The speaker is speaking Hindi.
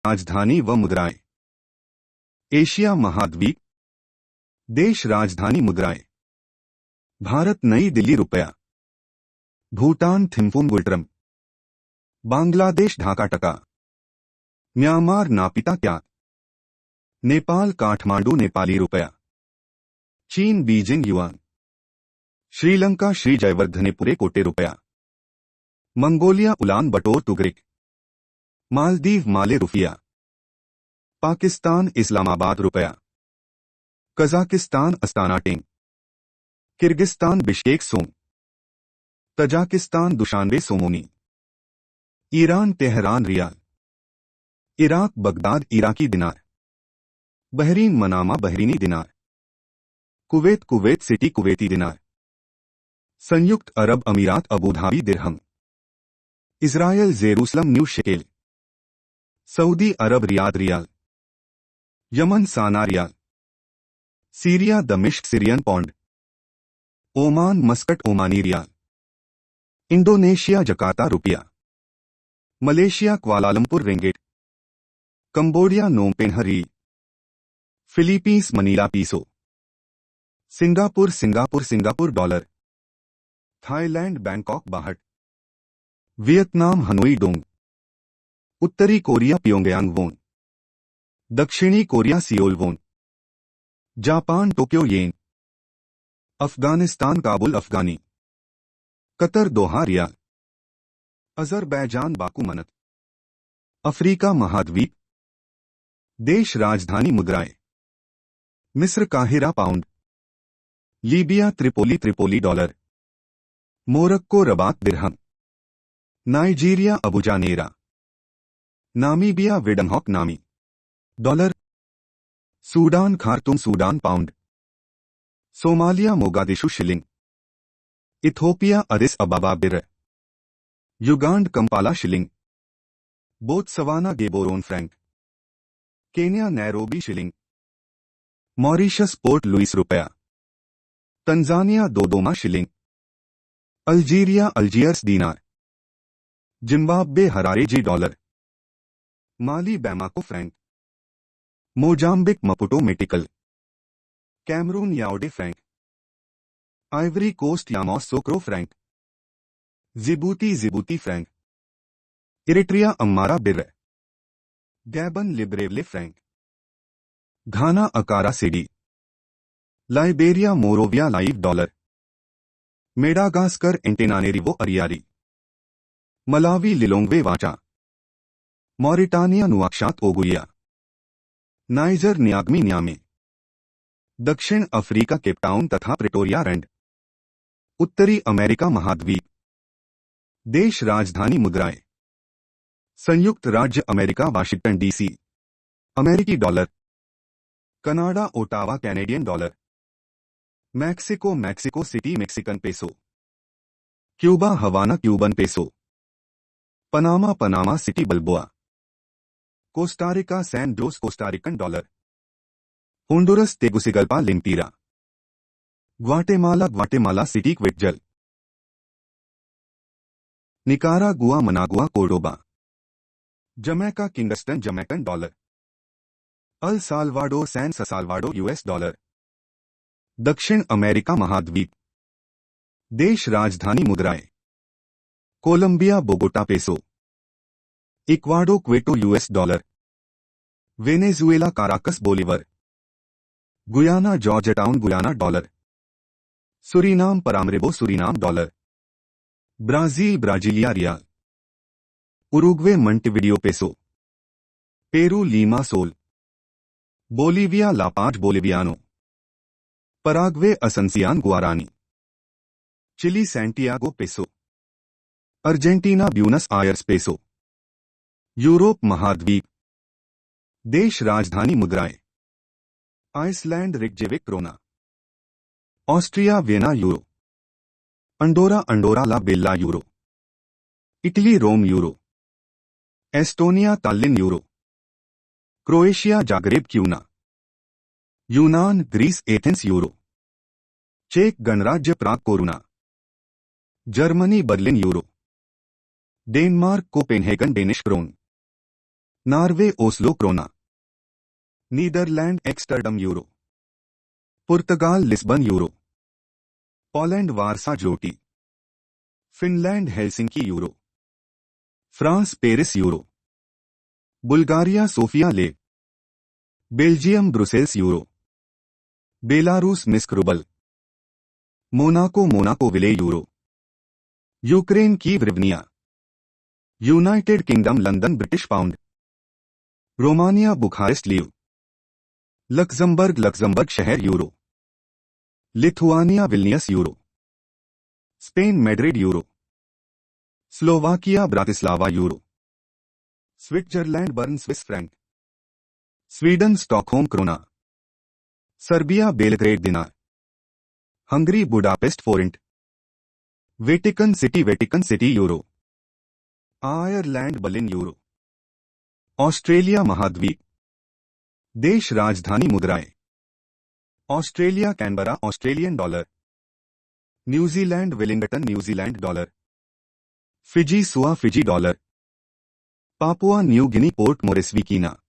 राजधानी व मुद्राएं। एशिया महाद्वीप। देश राजधानी मुद्राएं। भारत नई दिल्ली रुपया। भूटान थिम्फू गुल्ट्रम। बांग्लादेश ढाका टका। म्यांमार नापिता क्या। नेपाल काठमांडू नेपाली रुपया। चीन बीजिंग युआन। श्रीलंका श्री जयवर्धनेपुरे कोटे रुपया। Mongolia Ulan Bator tugrik. Maldives Male rufiyaa. Pakistan Islamabad रुपया। Kazakhstan Astana tenge. Kyrgyzstan Bishkek som. Tajikistan Dushanbe somoni. Iran Tehran rial. Iraq Baghdad Iraqi dinar. Bahrain Manama Bahraini dinar. Kuwait Kuwait City Kuwaiti dinar. संयुक्त अरब अमीरात Abu Dhabi dirham. Israel Jerusalem new shekel. Saudi Arab Riyadh riyal. Yemen Sanaa rial. Syria दमिश्क Syrian pound. Oman Muscat Omani riyal. Indonesia Jakarta रुपया। Malaysia Kuala Lumpur ringgit. Cambodia Phnom Penh riel. Philippines Manila peso. Singapore Singapore Singapore dollar. Thailand Bangkok baht. Vietnam Hanoi dong. उत्तरी कोरिया प्योंगयांग वोन। दक्षिणी Korea Seoul won. Japan Tokyo yen. Afghanistan Kabul afghani. Qatar Doha riyal. Azerbaijan Baku manat. Africa महाद्वीप। देश राजधानी मुद्राएं। मिस्र काहिरा pound. Libya Tripoli Tripoli dollar. Morocco Rabat dirham. Nigeria Abuja naira. Namibia विडनहॉक नामी dollar. Sudan Khartoum Sudan pound. Somalia Mogadishu shilling. Ethiopia Addis Ababa birr. Uganda Kampala shilling. Botswana Gaborone franc. Kenya Nairobi shilling. Mauritius Port Louis रुपया। Tanzania Dodoma shilling. Algeria Algiers dinar. Zimbabwe Harare Z dollar. Mali Bamako franc. Mozambique Maputo metical. Cameroon Yaounde franc. Ivory Coast Yamoussoukro franc. Djibouti Djibouti franc. Eritrea Asmara birr. Gabon Libreville franc. Ghana Accra cedi. Liberia Monrovia लाइव dollar. Madagascar Antananarivo ariary. Malawi Lilongwe kwacha. Mauritania Nouakchott ouguiya. Niger न्याग्मी न्यामे। दक्षिण अफ्रीका केपटाउन तथा प्रिटोरिया रैंड। उत्तरी अमेरिका महाद्वीप। देश राजधानी मुद्राएं। संयुक्त राज्य अमेरिका वाशिंगटन डीसी। अमेरिकी dollar. Canada Ottawa Canadian dollar. Mexico Mexico City Mexican peso. Cuba Havana Cuban peso. Panama Panama City balboa. Costa Rica San Jose Costa Rican dollar. Honduras Tegucigalpa lempira. Guatemala Guatemala City quetzal. Nicaragua Managua cordoba. Jamaica Kingston Jamaican dollar. El Salvador San Salvador US dollar. दक्षिण अमेरिका महाद्वीप। देश राजधानी मुद्राएं। Colombia Bogota peso. इक्वाडो Quito US dollar. Venezuela Caracas bolivar. Guyana Georgetown Guyana dollar. Suriname Paramaribo Suriname dollar. Brazil Brasilia real. Uruguay Montevideo peso. Peru Lima sol. Bolivia La Paz boliviano. Paraguay Asuncion guarani. Chile Santiago peso. Argentina Buenos Aires peso. Europe महाद्वीप। देश राजधानी मुद्राएं। Iceland Reykjavik krona. Austria Vienna euro. Andorra Andorra la Vella euro. Italy Rome euro. Estonia Tallinn euro. Croatia Zagreb kuna. यूनान ग्रीस एथेंस यूरो। चेक गणराज्य Prague corona. Germany Berlin euro. Denmark Copenhagen Danish krone. Norway Oslo krona. Netherlands Amsterdam euro. Portugal Lisbon euro. Poland Warsaw zloty. Finland Helsinki euro. France Paris euro. Bulgaria Sofia lev. Belgium Brussels euro. Belarus Minsk rouble. Monaco Monaco Ville euro. Ukraine Kyiv hryvnia. United Kingdom London British pound. Romania Bucharest leu. Luxembourg Luxembourg शहर euro. Lithuania Vilnius euro. Spain Madrid euro. Slovakia Bratislava euro. Switzerland Bern Swiss franc. Sweden Stockholm krona. Serbia Belgrade dinar. Hungary Budapest forint. Vatican City euro. Ireland Berlin euro. Australia महाद्वीप। देश राजधानी मुद्राएं। Australia Canberra Australian dollar. New Zealand Wellington New Zealand dollar. Fiji Suva Fiji dollar. Papua New Guinea Port Moresby कीना।